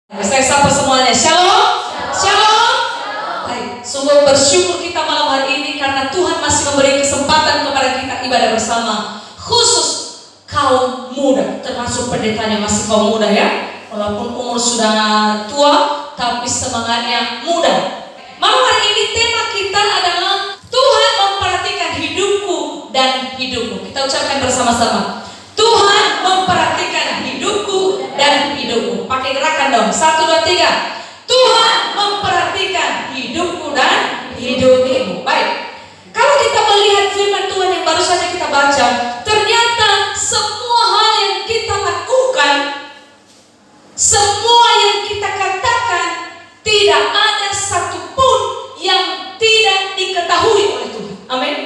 Saya sapa semuanya, shalom, shalom. Baik, sungguh bersyukur kita malam hari ini karena Tuhan masih memberi kesempatan kepada kita ibadah bersama, khusus kaum muda, termasuk pendetanya masih kaum muda ya. Walaupun umur sudah tua, tapi semangatnya muda. Malam hari ini tema kita adalah Tuhan memperhatikan hidupku dan hidupmu. Kita ucapkan bersama-sama, Tuhan memperhatikan hidupku dan hidupmu. Pakai gerakan dong, 1, 2, 3. Tuhan memperhatikan hidupku dan hidupmu. Baik, kalau kita melihat firman Tuhan yang baru saja kita baca, ternyata semua hal yang kita lakukan, semua yang kita katakan, tidak ada satupun yang tidak diketahui oleh Tuhan. Amin.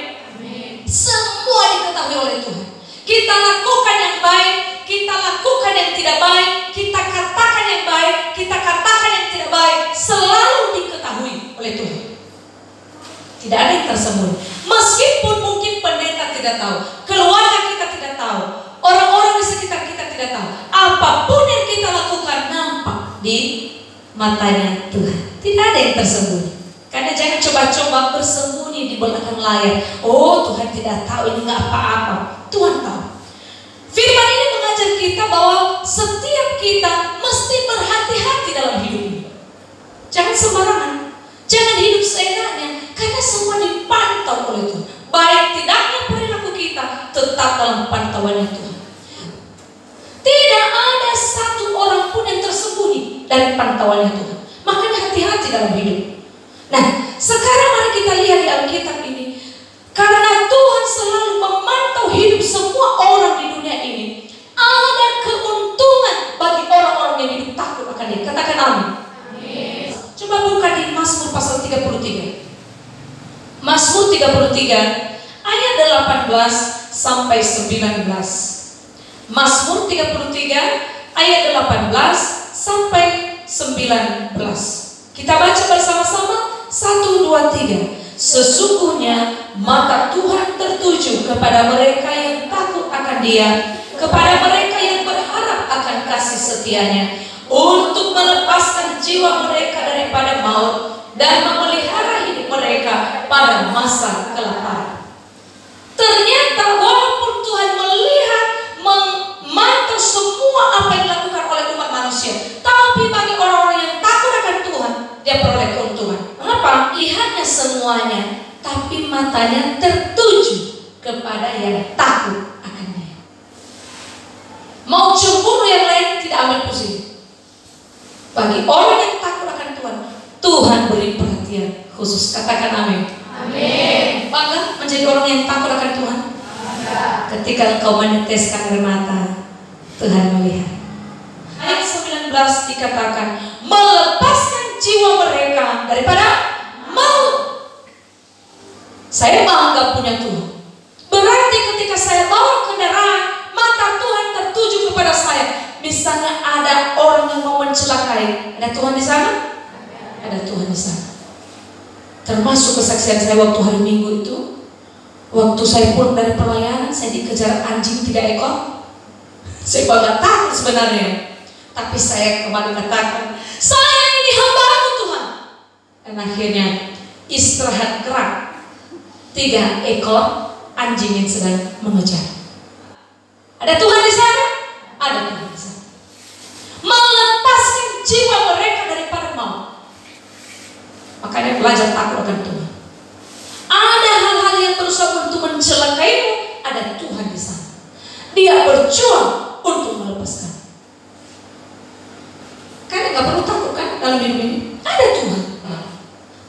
Semua diketahui oleh Tuhan. Kita lakukan yang baik, kita lakukan yang tidak baik, kita katakan yang baik, kita katakan yang tidak baik, selalu diketahui oleh Tuhan. Tidak ada yang tersembunyi. Meskipun mungkin pendeta tidak tahu, keluarga kita tidak tahu, orang-orang di sekitar kita tidak tahu, apapun yang kita lakukan nampak di matanya Tuhan. Tidak ada yang tersembunyi. Karena jangan coba-coba bersembunyi di belakang layar. Oh, Tuhan tidak tahu, ini nggak apa-apa. Tuhan tahu. Firman ini mengajar kita bahwa setiap kita mesti berhati-hati dalam hidup ini. Jangan sembarangan, jangan hidup seenaknya, karena semua dipantau oleh Tuhan. Baik tidaknya perilaku kita tetap dalam pantauannya Tuhan. Tidak ada satu orang pun yang tersembunyi dari pantauannya Tuhan. Makanya hati-hati dalam hidup. Nah, sekarang mari kita lihat di Alkitab ini. Karena Tuhan selalu memantau hidup semua orang di dunia ini, ada keuntungan bagi orang-orang yang hidup takut akan Dia. Katakan amin. Amin. Coba buka di Mazmur pasal 33. Mazmur 33 ayat 18 sampai 19. Mazmur 33 ayat 18 sampai 19. Kita baca bersama-sama, 1, 2, 3. Sesungguhnya mata Tuhan tertuju kepada mereka yang takut akan Dia, kepada mereka yang berharap akan kasih setianya, untuk melepaskan jiwa mereka daripada maut dan memelihara hidup mereka pada masa kelaparan. Ternyata walaupun Tuhan melihat, memantau semua apa yang dilakukan oleh umat manusia, tapi bagi orang-orang yang takut akan Tuhan, dia peroleh keuntungan. Mengapa? Lihatnya semuanya, tapi matanya tertuju kepada yang takut akan Dia. Mau cemburu yang lain tidak ambil pusing. Bagi orang yang takut akan Tuhan, Tuhan beri perhatian khusus. Katakan amin. Amin. Bangga menjadi orang yang takut akan Tuhan. Bangga. Ketika engkau meneteskan air mata, Tuhan melihat. Ayat 19 dikatakan, melepaskan jiwa mereka daripada maut. Saya bangga punya Tuhan. Berarti ketika saya bawa kendaraan, mata Tuhan tertuju kepada saya. Misalnya ada orang yang mau mencelakai, ada Tuhan di sana? Ada Tuhan di sana. Termasuk kesaksian saya waktu hari Minggu itu, waktu saya pulang dari pelayanan, saya dikejar anjing 3 ekor. Saya bangga takut sebenarnya, tapi saya kembali katakan, saya ini hamba-Mu Tuhan. Dan akhirnya istirahat gerak, 3 ekor anjing yang sedang mengejar. Ada Tuhan di sana? Ada Tuhan di sana. Melepaskan jiwa mereka daripada maut. Makanya belajar takut akan Tuhan. Ada hal-hal yang berusaha untuk mencelakaimu, ada Tuhan di sana. Dia berjuang untuk melepaskan. Karena gak perlu takut kan dalam hidup ini. Ada Tuhan.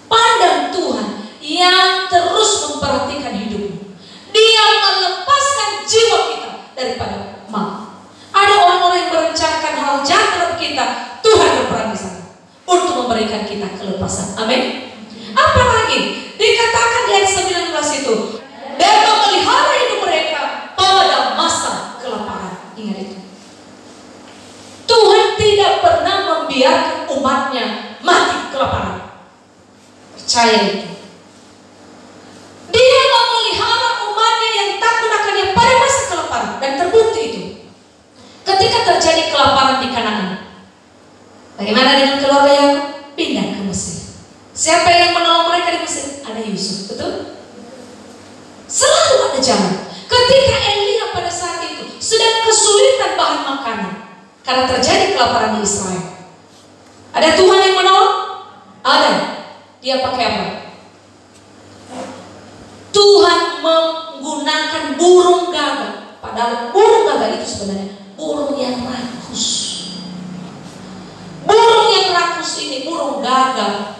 Pandang Tuhan yang terus memperhatikan hidupmu. Dia melepaskan jiwa kita daripada maut. Ada orang-orang yang merencanakan hal jahat terhadap kita, Tuhan berperan di sana untuk memberikan kita kelepasan. Amin. Apalagi dikatakan di ayat 19 itu, dan memelihara hidup mereka pada masa kelaparan. Ingat itu. Tuhan tidak pernah membiarkan umatnya mati kelaparan. Percaya itu. Dia memelihara umatnya yang takut akan Dia pada masa kelaparan. Dan terbukti itu ketika terjadi kelaparan di Kanaan. Bagaimana dengan keluarga yang pindah ke Mesir? Siapa yang menolong mereka di Mesir? Ada Yusuf, betul? Selalu ada jalan. Ketika Elia pada saat itu sedang kesulitan bahan makanan karena terjadi kelaparan di Israel, ada Tuhan yang menolong? Ada. Dia pakai apa? Tuhan menggunakan burung gagak. Padahal burung gagak itu sebenarnya burung yang rakus. Burung yang rakus ini, burung gagak,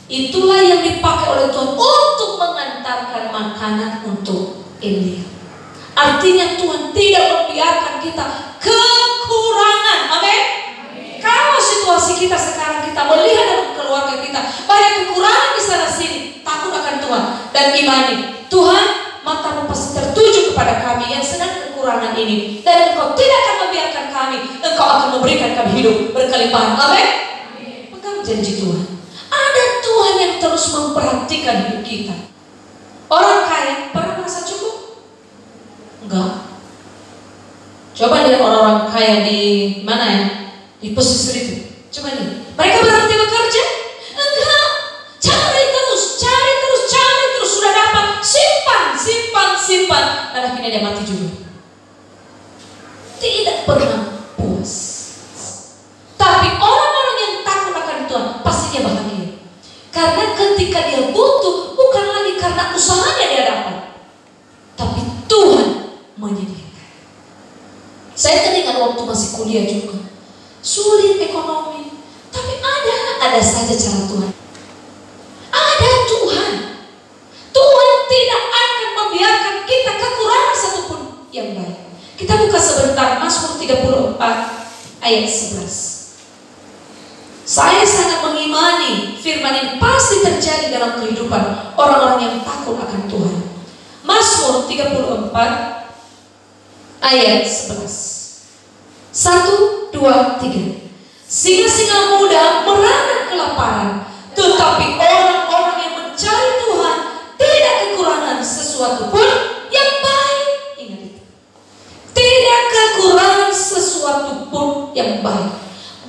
itulah yang dipakai oleh Tuhan untuk mengantarkan makanan untuk Elia. Artinya Tuhan tidak membiarkan kita kekurangan. Amin. Kalau situasi kita sekarang, kita melihat dalam keluarga kita banyak kekurangan di sana sini, takut akan Tuhan dan imani Tuhan, matamu pasti tertuju kepada kami yang sedang kekurangan ini, dan Engkau tidak akan membiarkan kami, Engkau akan memberikan kami hidup berkelimpahan. Amin. Pegang janji Tuhan. Ada Tuhan yang terus memperhatikan hidup kita. Orang kaya pernah merasa cukup? Enggak. Coba lihat orang-orang kaya di mana ya? Di pesisir itu. Coba lihat. Mereka berhenti bekerja? Enggak. Cari terus. Sudah dapat, simpan. Dan akhirnya dia mati juga. Tidak pernah puas. Tapi orang-orang yang takut akan Tuhan pasti dia bahagia. Karena ketika dia butuh, bukan lagi karena usahanya dia dapat, tapi Tuhan menyediakan. Saya teringat waktu masih kuliah juga, sulit ekonomi, tapi ada saja cara Tuhan. Ada Tuhan. Tuhan tidak akan membiarkan kita kekurangan satupun yang baik. Kita buka sebentar Mazmur 34 ayat 11. Saya sangat mengimani firman ini pasti terjadi dalam kehidupan orang-orang yang takut akan Tuhan. Mazmur 34 ayat 11. 1, 2, 3. Singa-singa muda merana kelaparan, tetapi orang-orang yang mencari Tuhan tidak kekurangan sesuatu pun yang baik. Ingat itu. Tidak kekurangan sesuatu pun yang baik.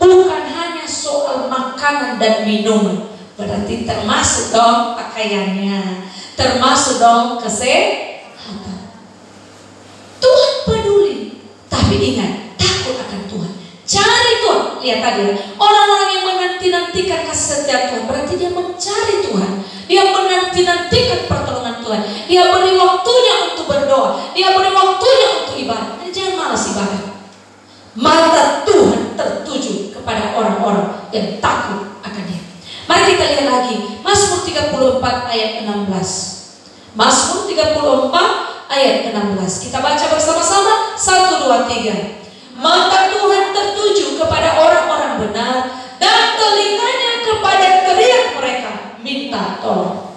Bukan hanya soal makanan dan minuman, berarti termasuk dong pakaiannya, termasuk dong kesehatan. Tuhan peduli, tapi ingat, takut akan Tuhan. Cari Tuhan. Lihat tadi, orang-orang yang menanti-nantikan kasih setia Tuhan, berarti dia mencari Tuhan. Dia menanti-nantikan pertolongan Tuhan. Dia beri waktunya untuk berdoa. Dia beri waktunya untuk ibadah. Dan jangan malas ibadah. Mata Tuhan tertuju kepada orang-orang yang takut akan Dia. Mari kita lihat lagi Mazmur 34 ayat 16. Mazmur 34 ayat 16. Kita baca bersama-sama. 1, 2, 3. Mata Tuhan tertuju kepada orang-orang benar, dan telinganya kepada teriak mereka minta tolong.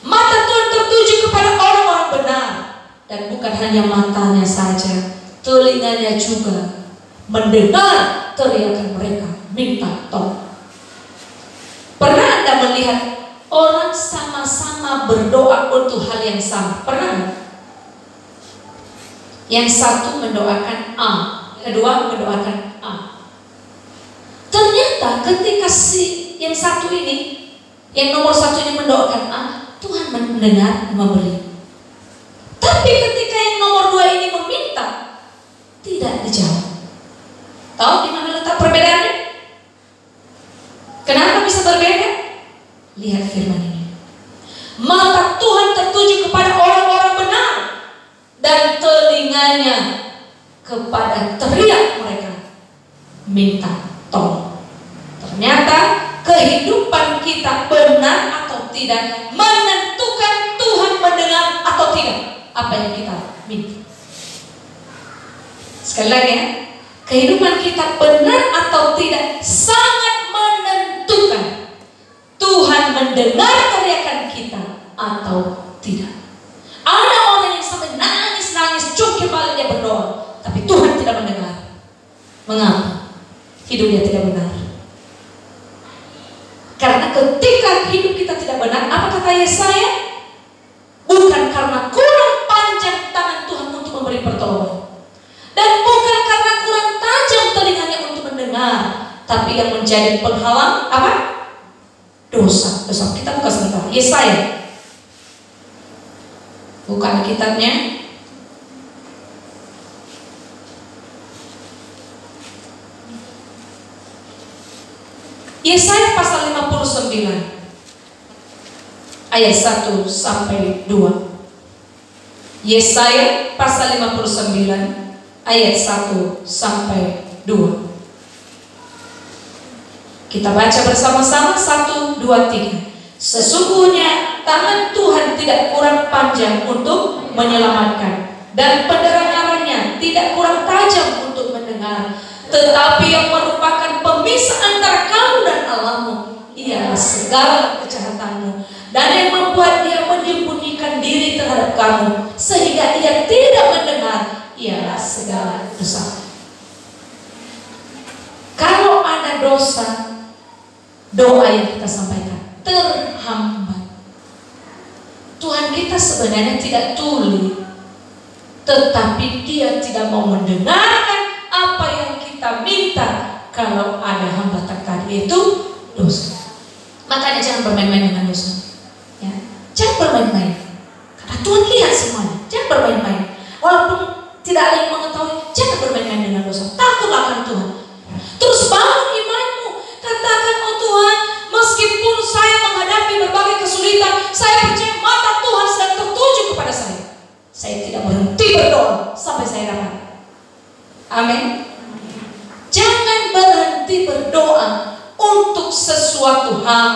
Mata Tuhan tertuju kepada orang-orang benar, dan bukan hanya matanya saja, telinganya juga mendengar teriakan mereka minta tolong. Pernah Anda melihat orang sama-sama berdoa untuk hal yang sama? Pernah nggak? Yang satu mendoakan A, kedua mendoakan A. Ternyata ketika si yang satu ini, yang nomor satu ini mendoakan A, Tuhan mendengar dan memberi. Tapi ketika yang nomor dua ini meminta, tidak dijawab. Tahu di mana letak perbedaannya? Kenapa bisa berbeda? Lihat firman ini. Mata Tuhan tertuju kepada orang-orang benar, dan telinganya kepada teriak mereka minta tolong. Ternyata kehidupan kita benar atau tidak menentukan Tuhan mendengar atau tidak apa yang kita minta. Sekali lagi ya, kehidupan kita benar atau tidak sangat menentukan Tuhan mendengar teriakan kita atau tidak. Ada orang yang sampai nangis-nangis, cungkil balik dia berdoa, tapi Tuhan tidak mendengar. Mengapa? Hidup dia tidak benar. Karena ketika hidup kita tidak benar, apa kata Yesaya? Bukan karena kurang panjang tangan Tuhan untuk memberi pertolongan, dan bukan karena kurang tajam telinganya untuk mendengar, tapi yang menjadi penghalang apa? Dosa. Kita buka sebentar. Yesaya. Bukan kitabnya. Yesaya pasal 59 ayat 1 sampai 2. Yesaya pasal 59 ayat 1 sampai 2. Kita baca bersama-sama 1, 2, 3. Sesungguhnya tangan Tuhan tidak kurang panjang untuk menyelamatkan, dan pendengarannya tidak kurang tajam untuk mendengar. Tetapi yang merupakan pemisah antara kamu dan Allahmu ialah segala kejahatanmu, dan yang membuat dia menyembunyikan diri terhadap kamu sehingga ia tidak mendengar ialah segala dosa. Kalau ada dosa, doa yang kita sampaikan terhambat. Tuhan kita sebenarnya tidak tuli, tetapi Dia tidak mau mendengarkan apa yang kita minta kalau ada hambatan tadi, yaitu dosa. Makanya jangan bermain-main dengan dosa, ya. Jangan bermain-main, karena Tuhan lihat semuanya. Jangan bermain-main, walaupun tidak ada yang mengetahui. Jangan bermain-main dengan dosa. Takut akan Tuhan. Terus bangun imanmu. Katakan, oh Tuhan, meskipun saya menghadapi berbagai kesulitan, saya percaya mata Tuhan sedang tertuju kepada saya. Saya tidak berhenti berdoa sampai saya dapat. Amin. Jangan berhenti berdoa untuk sesuatu hal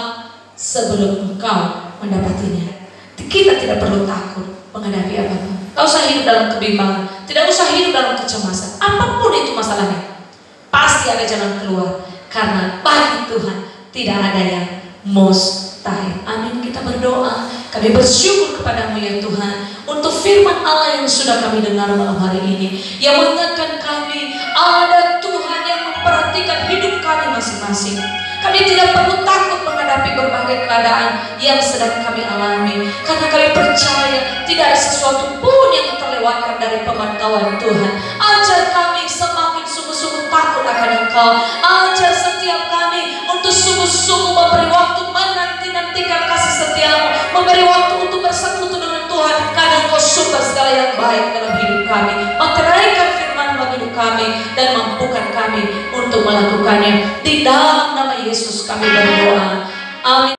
sebelum engkau mendapatinya. Kita tidak perlu takut menghadapi apapun. Tidak usah hidup dalam kebimbangan, tidak usah hidup dalam kecemasan. Apapun itu masalahnya, pasti ada jalan keluar. Karena bagi Tuhan tidak ada yang mustahil. Amin. Kita berdoa. Kami bersyukur kepadamu ya Tuhan untuk firman Allah yang sudah kami dengar malam hari ini, yang mengingatkan kami ada Tuhan yang memperhatikan hidup kami masing-masing. Kami tidak perlu takut menghadapi berbagai keadaan yang sedang kami alami, karena kami percaya tidak ada sesuatu pun yang terlewatkan dari pemantauan Tuhan. Ajar kami semakin sungguh-sungguh takut akan Engkau. Ajar setiap kami untuk sungguh-sungguh memberi waktu menanti-nantikan kasih setiamu, memberi waktu untuk bersekutu dengan Tuhan, karena Engkau sumber segala yang baik dalam hidup kami. Meteraikan firman dalam hidup kami dan mampukan kami untuk melakukannya. Di dalam nama Yesus kami berdoa. Amin.